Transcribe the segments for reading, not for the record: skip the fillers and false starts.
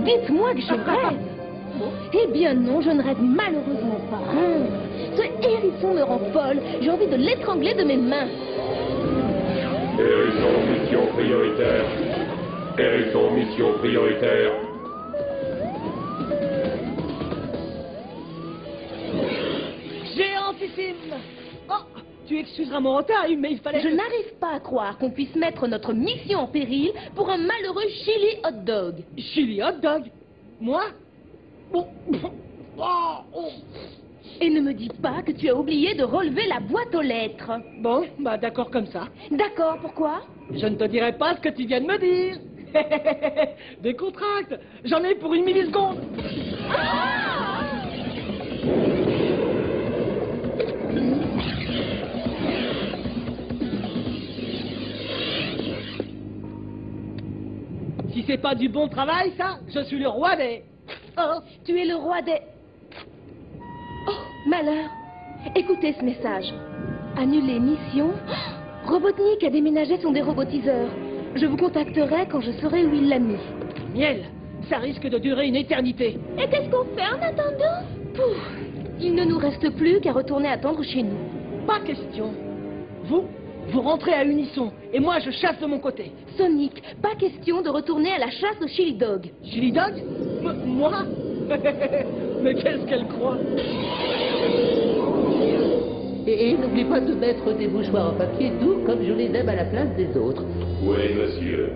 Dites-moi que je rêve. Eh bien non, je ne rêve malheureusement pas. Ce hérisson me rend folle. J'ai envie de l'étrangler de mes mains. Hérisson, mission prioritaire. Hérisson, mission prioritaire. Géantissime. Oh, tu excuseras mon retard, mais il fallait... Je n'arrive pas à croire qu'on puisse mettre notre mission en péril pour un malheureux chili hot dog. Chili hot dog? Moi? Oh. Et ne me dis pas que tu as oublié de relever la boîte aux lettres. Bon, bah d'accord comme ça. D'accord, pourquoi? Je ne te dirai pas ce que tu viens de me dire. Décontracte. J'en ai pour 1 milliseconde. Si c'est pas du bon travail, ça, je suis le roi des... Oh, tu es le roi des... Oh, malheur. Écoutez ce message. Annuler mission. Robotnik a déménagé son dérobotiseur. Je vous contacterai quand je saurai où il l'a mis. Miel, ça risque de durer une éternité. Et qu'est-ce qu'on fait en attendant? Pouf, il ne nous reste plus qu'à retourner attendre chez nous. Pas question. Vous rentrez à Unisson, et moi je chasse de mon côté. Sonic, pas question de retourner à la chasse au chili dog. Chili dog? Moi? Mais qu'est-ce qu'elle croit? Et n'oublie pas de mettre des mouchoirs en papier doux comme je les aime à la place des autres. Oui, monsieur.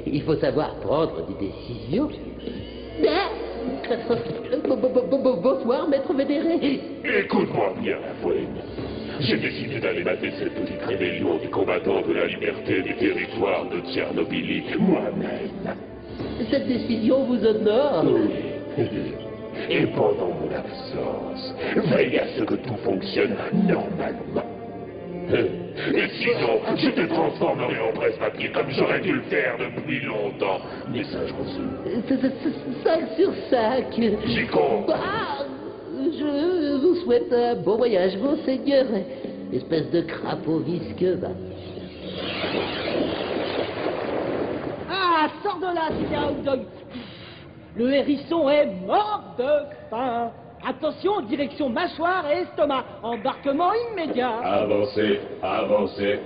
Il faut savoir prendre des décisions. Bonsoir, maître Vénéré. Écoute-moi bien, Wayne. J'ai décidé d'aller mater cette petite rébellion des combattants de la liberté des territoires de Tchernobyl moi-même. Cette décision vous honore. Oui. Et pendant mon absence, veille à ce que tout fonctionne normalement. Et sinon, je te transformerai en presse-papier comme j'aurais dû le faire depuis longtemps. Message reçu. 5 sur 5. J'y compte. Je vous souhaite un bon voyage, monseigneur. Espèce de crapaud visqueux, va. Ah, sors de là, si t'es un hot dog. Le hérisson est mort de faim. Attention, direction mâchoire et estomac. Embarquement immédiat. Avancez, avancez.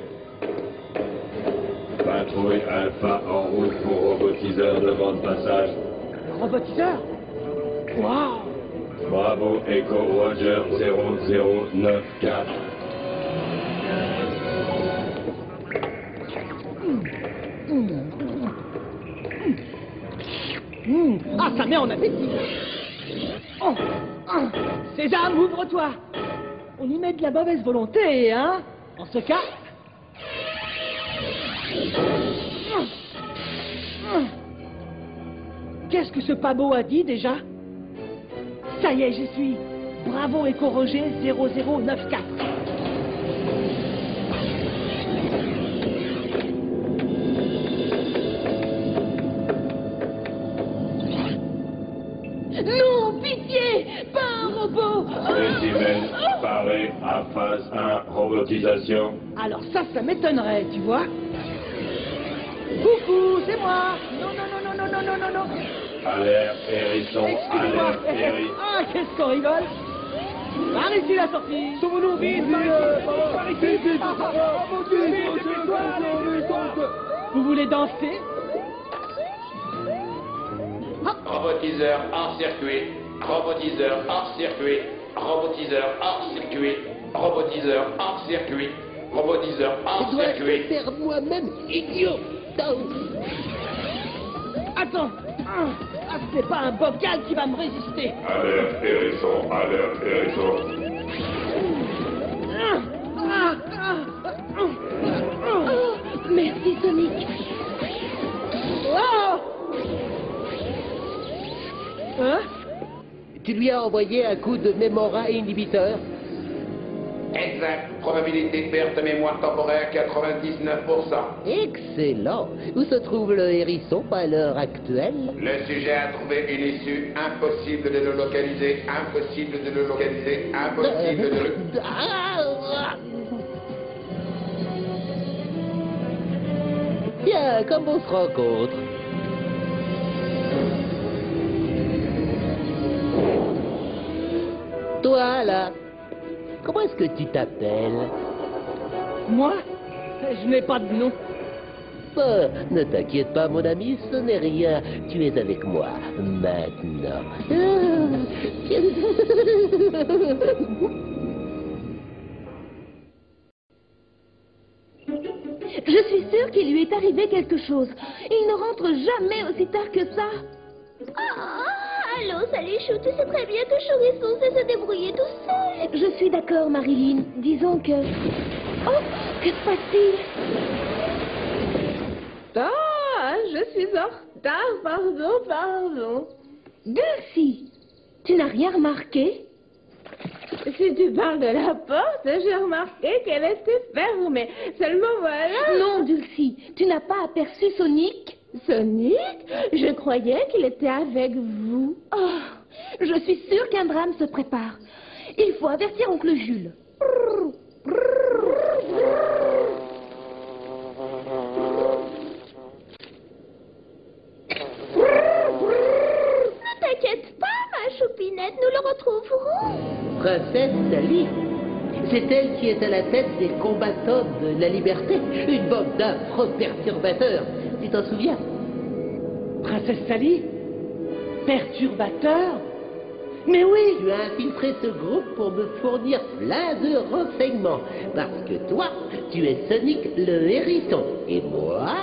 Patrouille Alpha en route pour robotiseur de bande passage. Le robotiseur? Waouh! Bravo, Echo Roger 0094. Ah, ça met en appétit. Oh, Sésame, ouvre-toi. On y met de la mauvaise volonté, hein? En ce cas... Qu'est-ce que ce pabot a dit, déjà? Ça y est, j'y suis. Bravo, Echo Roger 0094. Non, pitié! Pas un robot! Spécimen paré à phase 1, robotisation. Alors ça m'étonnerait, tu vois? Coucou, c'est moi! Non, non, non, non, non, non, non, non, non! Alerte, hérisson, Excusez-moi! alerte, hérisson. Ah, qu'est-ce qu'on rigole! Par ici la sortie! Sauvons-nous vite! Par ici! Vous voulez danser? Robotiseur hors circuit, robotiseur hors circuit, robotiseur hors circuit, robotiseur hors circuit, robotiseur hors Dois-je circuit. le faire moi-même, idiot? Attends! Ah, c'est pas un bocal qui va me résister! Alerte, hérisson, alerte, hérisson. Oh, merci, Sonic. Oh! Hein? Tu lui as envoyé un coup de mémora inhibiteur? Exact. Probabilité de perte de mémoire temporaire 99%. Excellent. Où se trouve le hérisson à l'heure actuelle? Le sujet a trouvé une issue. Impossible de le localiser. Impossible de le localiser. Impossible de le... Bien, comme on se rencontre. Voilà. Comment est-ce que tu t'appelles? Moi, je n'ai pas de nom. Ne t'inquiète pas, mon ami, ce n'est rien. Tu es avec moi maintenant. Je suis sûre qu'il lui est arrivé quelque chose. Il ne rentre jamais aussi tard que ça. Allô, salut Chou, tu sais très bien que Chourisson sait se débrouiller tout seul. Je suis d'accord, Marilyn. Disons que... Oh, que se passe-t-il? Ah, je suis en retard, pardon. Dulcie, tu n'as rien remarqué? Si tu parles de la porte, j'ai remarqué qu'elle était fermée. Seulement voilà... Non, Dulcie, tu n'as pas aperçu Sonic? Sonic? Je croyais qu'il était avec vous. Oh, je suis sûre qu'un drame se prépare. Il faut avertir oncle Jules. Ne t'inquiète pas, ma choupinette, nous le retrouverons. Princesse Sally. C'est elle qui est à la tête des combattants de la liberté. Une bande d'affreux perturbateurs. Tu t'en souviens? Princesse Sally? Perturbateur? Mais oui! Tu as infiltré ce groupe pour me fournir plein de renseignements. Parce que toi, tu es Sonic le hérisson. Et moi,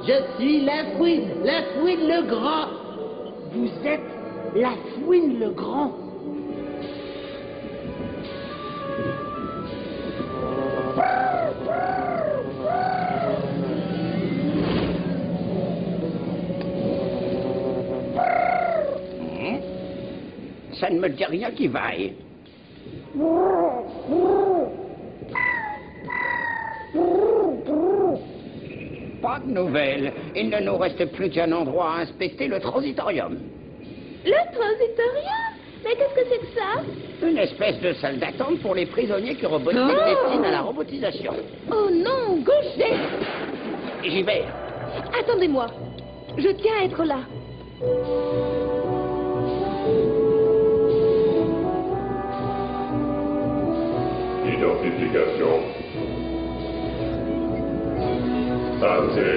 je suis la Fouine le Grand. Vous êtes la Fouine le Grand. Ça ne me dit rien qui vaille. Pas de nouvelles. Il ne nous reste plus qu'un endroit à inspecter, le transitorium. Le transitorium? Mais qu'est-ce que c'est que ça? Une espèce de salle d'attente pour les prisonniers que Robotnik destine à la robotisation. Oh non, Gaucher! J'y vais. Attendez-moi. Je tiens à être là. Identification. Santé.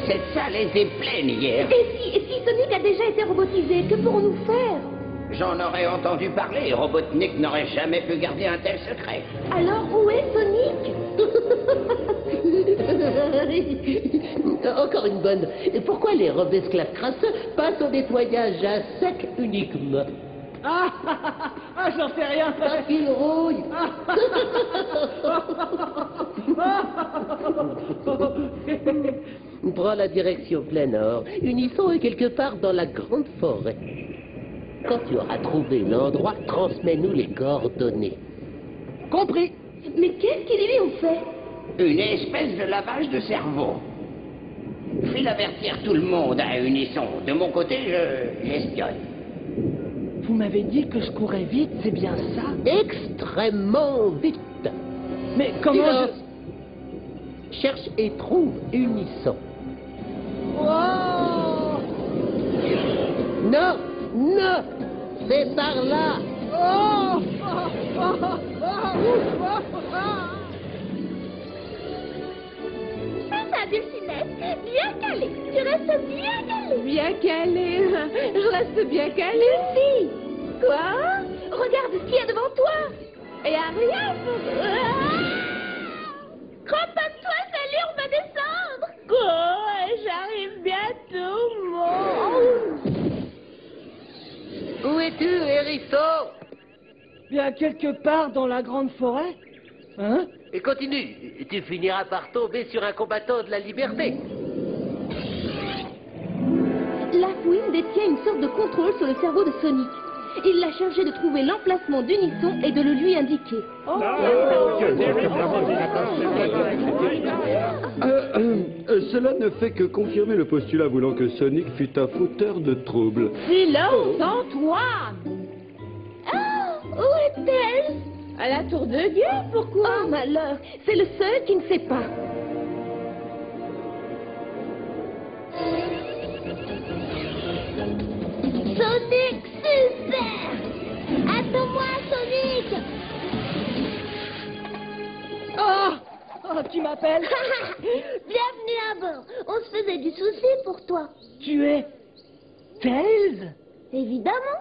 Cette salle était pleine hier. Et si Sonic a déjà été robotisé, que pourrons-nous faire? J'en aurais entendu parler. Robotnik n'aurait jamais pu garder un tel secret. Alors où est Sonic? Encore une bonne. Et pourquoi les robes esclaves crasseux passent au nettoyage à sec uniquement? J'en sais rien. Parce qu'ils rouillent. Prends la direction plein nord. Unisson est quelque part dans la grande forêt. Quand tu auras trouvé l'endroit, transmets-nous les coordonnées. Compris. Mais qu'est-ce qu'ils lui ont fait? Une espèce de lavage de cerveau. Fais avertir tout le monde à Unisson. De mon côté, j'espionne. Vous m'avez dit que je courais vite, c'est bien ça? Extrêmement vite. Mais comment Cherche et trouve Unisson. Oh Non, c'est par là. C'est ça, Dulcinette. Bien calé. Tu restes bien calé. Bien calé. Je reste bien calé. Lucie! Quoi? Regarde ce qu'il y a devant toi! Et y a rien pour... Cramponne-toi, salut, on va descendre. Quoi? J'arrive bientôt, mon... Où es-tu, hérisson? Bien quelque part dans la grande forêt? Hein? Et continue, tu finiras par tomber sur un combattant de la liberté. La Fouine détient une sorte de contrôle sur le cerveau de Sonic. Il l'a chargé de trouver l'emplacement d'Unisson et de le lui indiquer. Cela ne fait que confirmer le postulat voulant que Sonic fut un fauteur de troubles. Silence, Antoine! Où est-elle? À la tour de guet, pourquoi? Oh, malheur, c'est le seul qui ne sait pas. Sonic, super! Attends-moi, Sonic! Oh, qui m'appelle? Bienvenue à bord. On se faisait du souci pour toi. Tu es... Tails? Évidemment.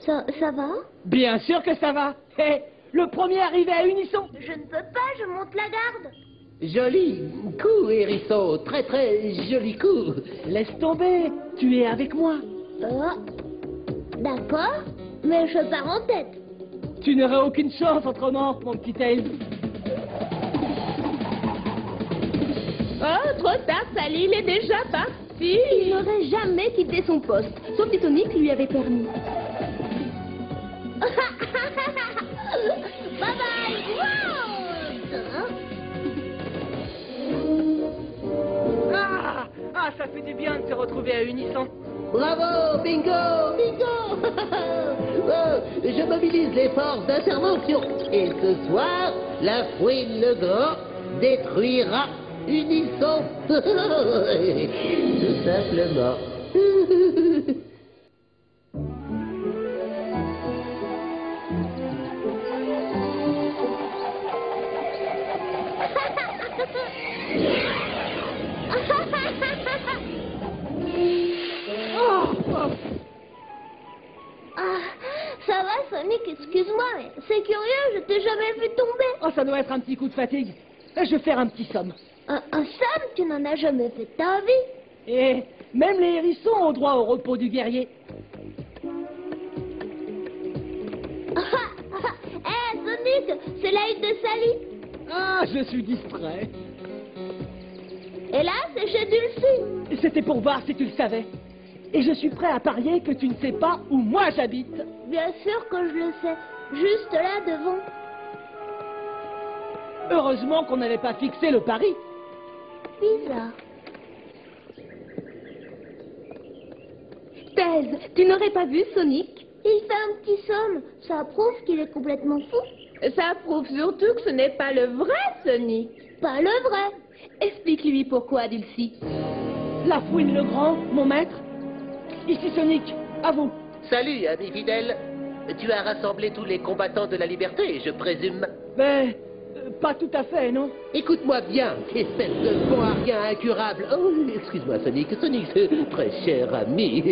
Ça va? Bien sûr que ça va. Hé, le premier arrivé à Unisson. Je ne peux pas, je monte la garde. Joli coup, hérisson. Très très joli coup. Laisse tomber, tu es avec moi. D'accord, mais je pars en tête. Tu n'aurais aucune chance autrement, mon petit Tails. Oh, trop tard, Sally, il est déjà parti. Il n'aurait jamais quitté son poste, sauf si Sonic lui avait permis. Bye bye. Ah, ça fait du bien de se retrouver à Unisson. Bravo, bingo, bingo. Oh, je mobilise les forces d'intervention. Et ce soir, la fouine le grand détruira Unisson. Tout simplement. Ça va, Sonic, excuse-moi, mais c'est curieux, je t'ai jamais vu tomber. Oh, ça doit être un petit coup de fatigue. Je vais faire un petit somme. Un somme, tu n'en as jamais fait de ta vie. Et même les hérissons ont droit au repos du guerrier. Sonic, c'est l'œil de Sally. Ah, je suis distrait. Et là, c'est chez Dulcie. C'était pour voir si tu le savais. Et je suis prêt à parier que tu ne sais pas où moi j'habite. Bien sûr que je le sais. Juste là devant. Heureusement qu'on n'avait pas fixé le pari. Bizarre. Tails, tu n'aurais pas vu Sonic? Il fait un petit somme. Ça prouve qu'il est complètement fou. Ça prouve surtout que ce n'est pas le vrai Sonic. Pas le vrai. Explique-lui pourquoi, Dulcie. La fouine le grand, mon maître. Ici Sonic, à vous. Salut, ami fidèle. Tu as rassemblé tous les combattants de la liberté, je présume. Mais, pas tout à fait, non? Écoute-moi bien, espèce de bon à rien incurable. Oh, excuse-moi, Sonic, très cher ami.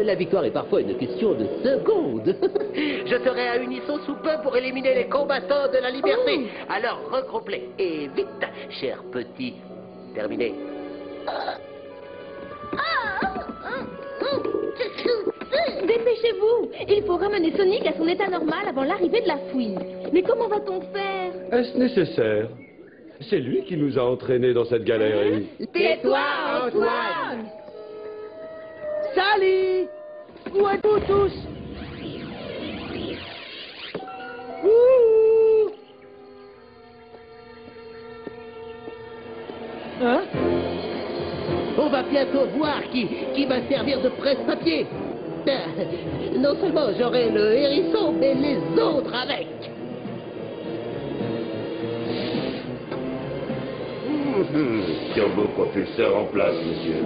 La victoire est parfois une question de secondes. Je serai à Unisson sous peu pour éliminer les combattants de la liberté. Alors, regroupe-les. Et vite, cher petit. Terminé. Dépêchez-vous! Il faut ramener Sonic à son état normal avant l'arrivée de la fouine. Mais comment va-t-on faire? Est-ce nécessaire? C'est lui qui nous a entraînés dans cette galerie. Tais-toi, Antoine! Sally! Où êtes-vous tous? Ouh! Hein? On va bientôt voir qui va servir de presse-papier. Non seulement j'aurai le hérisson, mais les autres avec. Turbo propulseur en place, monsieur.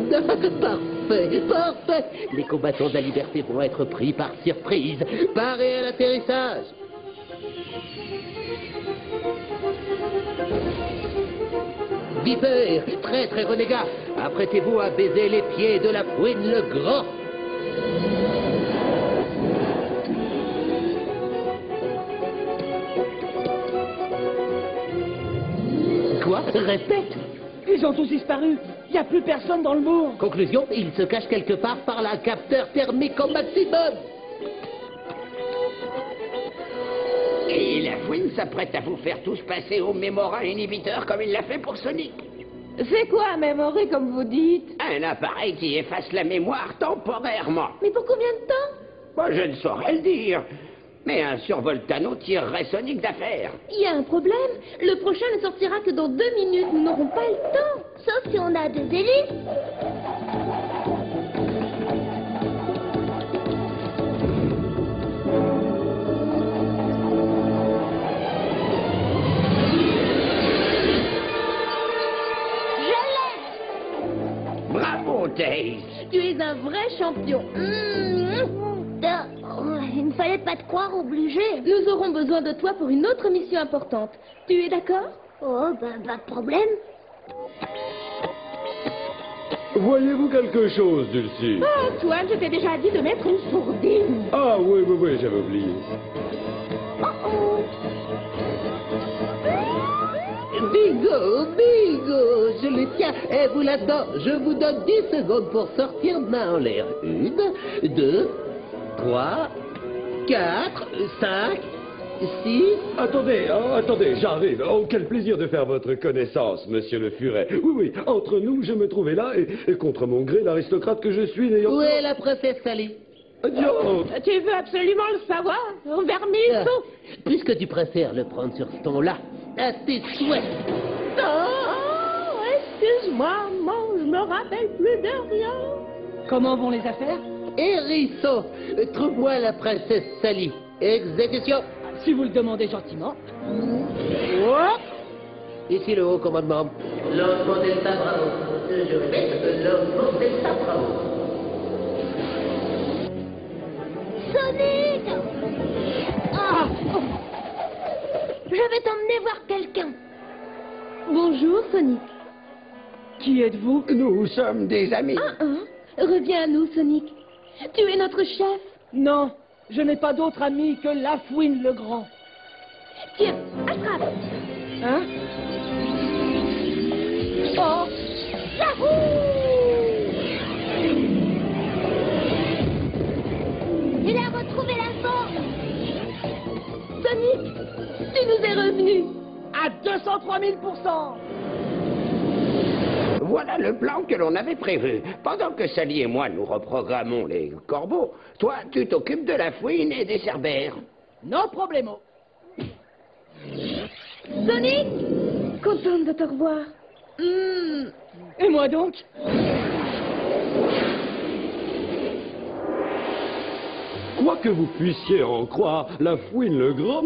Parfait, parfait. Les combattants de la liberté vont être pris par surprise. Parez à l'atterrissage. Viper, traître et renégat, apprêtez-vous à baiser les pieds de la fouine le grand. Quoi? Répète. Ils ont tous disparu. Il n'y a plus personne dans le bourg. Conclusion, il se cache quelque part par là, capteur thermique au maximum. Et la fouine s'apprête à vous faire tous passer au mémora inhibiteur comme il l'a fait pour Sonic. C'est quoi un mémory comme vous dites? Un appareil qui efface la mémoire temporairement. Mais pour combien de temps? Moi, je ne saurais le dire. Mais un survoltano tirerait Sonic d'affaire. Il y a un problème. Le prochain ne sortira que dans 2 minutes. Nous n'aurons pas le temps. Sauf si on a des hélices. vrai champion. Il ne fallait pas te croire obligé. Nous aurons besoin de toi pour une autre mission importante. Tu es d'accord? Oh, pas de problème. Voyez-vous quelque chose, Dulcie? Oh, Antoine, je t'ai déjà dit de mettre une sourdine. Ah oui, oui, oui, j'avais oublié. Bigo, je le tiens. Et vous là-dedans, je vous donne 10 secondes pour sortir main en l'air. 1, 2, 3, 4, 5, 6... Attendez, j'arrive. Oh, quel plaisir de faire votre connaissance, monsieur le furet. Oui, oui, entre nous, je me trouvais là, et contre mon gré, l'aristocrate que je suis n'ayant... Où est la princesse Sally? Diantre! Tu veux absolument le savoir, Vermisseau? Puisque tu préfères le prendre sur ce ton-là, à tes souhaits. Oh, excuse-moi, maman, je me rappelle plus de rien. Comment vont les affaires? Hérisson, trouve-moi la princesse Sally. Exécution. Si vous le demandez gentiment. Ici le haut commandement. Lancement Delta Bravo. Je répète, lancement Delta Bravo. Sonic! Je vais t'emmener voir quelqu'un. Bonjour, Sonic. Qui êtes-vous? Nous sommes des amis. Reviens à nous, Sonic. Tu es notre chef. Non, je n'ai pas d'autre ami que Lafouine le Grand. Tiens, attrape. Hein? Oh! Il a retrouvé la forme. Sonic, tu nous es revenu. À 203 000 %. Voilà le plan que l'on avait prévu. Pendant que Sally et moi nous reprogrammons les corbeaux, toi, tu t'occupes de la fouine et des cerbères. No problemo. Sonic, contente de te revoir. Et moi donc? Quoi que vous puissiez en croire, la fouine le grand,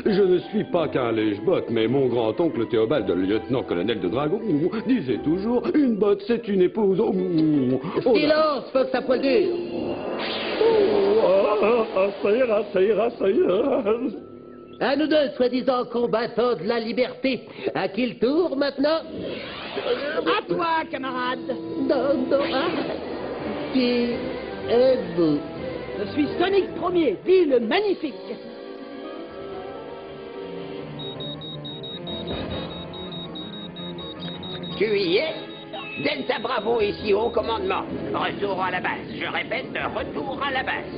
je ne suis pas qu'un lèche-botte, mais mon grand-oncle Théobald, le lieutenant-colonel de dragon, disait toujours, une botte c'est une épouse. Silence, Fox à poil dur. Ça ira. À nous deux, soi-disant combattants de la liberté. À qui le tour maintenant? À toi, camarade. Non. Qui êtes-vous? Je suis Sonic Ier, dit le magnifique. Tu y es? Delta Bravo ici au commandement. Retour à la base. Je répète, retour à la base.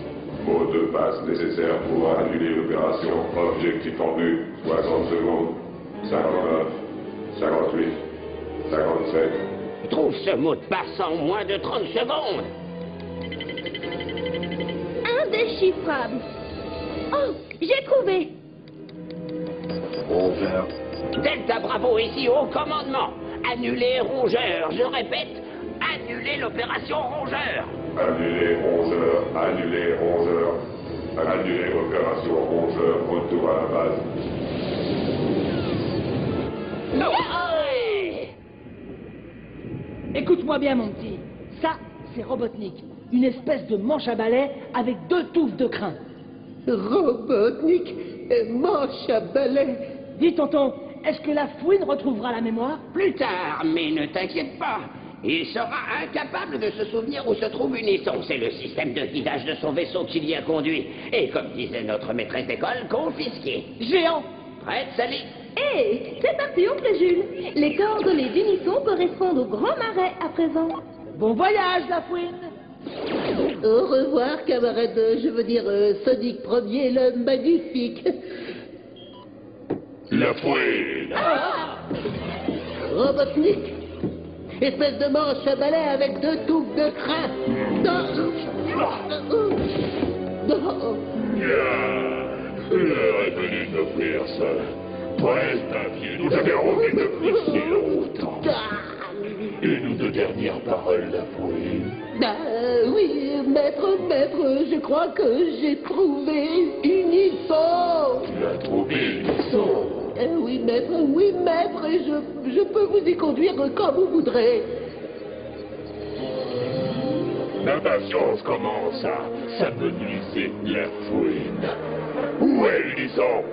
Mot de passe nécessaire pour annuler l'opération. Objectif en vue. 60 secondes. 59, 58, 57. Trouve ce mot de passe en moins de 30 secondes. Indéchiffrable. Oh, j'ai trouvé. 11 heures. Delta Bravo ici au commandement. Annuler rongeur. Je répète, annuler l'opération rongeur. Annuler 11 heures. Annuler 11 heures. Annuler opération rongeur. Retour à la base. Écoute-moi bien, mon petit. Ça, c'est Robotnik. Une espèce de manche à balai avec 2 touffes de crin. Robotnik, manche à balai. Dis, tonton, est-ce que la fouine retrouvera la mémoire? Plus tard, mais ne t'inquiète pas. Il sera incapable de se souvenir où se trouve Unisson. C'est le système de guidage de son vaisseau qui l'y a conduit. Et comme disait notre maîtresse d'école, confisqué. Géant! Prête, Sally? Hé, c'est parti, oncle Jules. Les coordonnées d'Unisson correspondent au Grand Marais à présent. Bon voyage, la fouine! Au revoir, camarade, je veux dire Sonic Ier, le magnifique. La fouine. Robotnik, espèce de manche à balai avec 2 touffes de crin. Non. L'heure est venue d'offrir ça. Preste, pied, nous avons envie depuis si longtemps. Et nous de dernières paroles, la fouine. Oui, maître, je crois que j'ai trouvé Unisson. Tu as trouvé Unisson. Oui, maître, et je peux vous y conduire quand vous voudrez. L'impatience commence à s'amenuiser, la fouine. Où est l'Hérisson?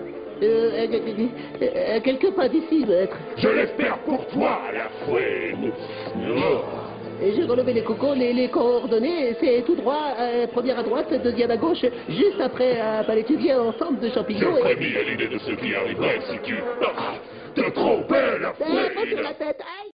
Quelque pas d'ici, maître. Je l'espère pour toi, la fouine. Oh. J'ai relevé les cocos, les coordonnées, c'est tout droit, première à droite, deuxième à gauche, juste après un palais étudier en forme de champignon. Je prévis à l'idée de ce qui arriverait si tu te trompais, la fouine. Sur la tête, aïe!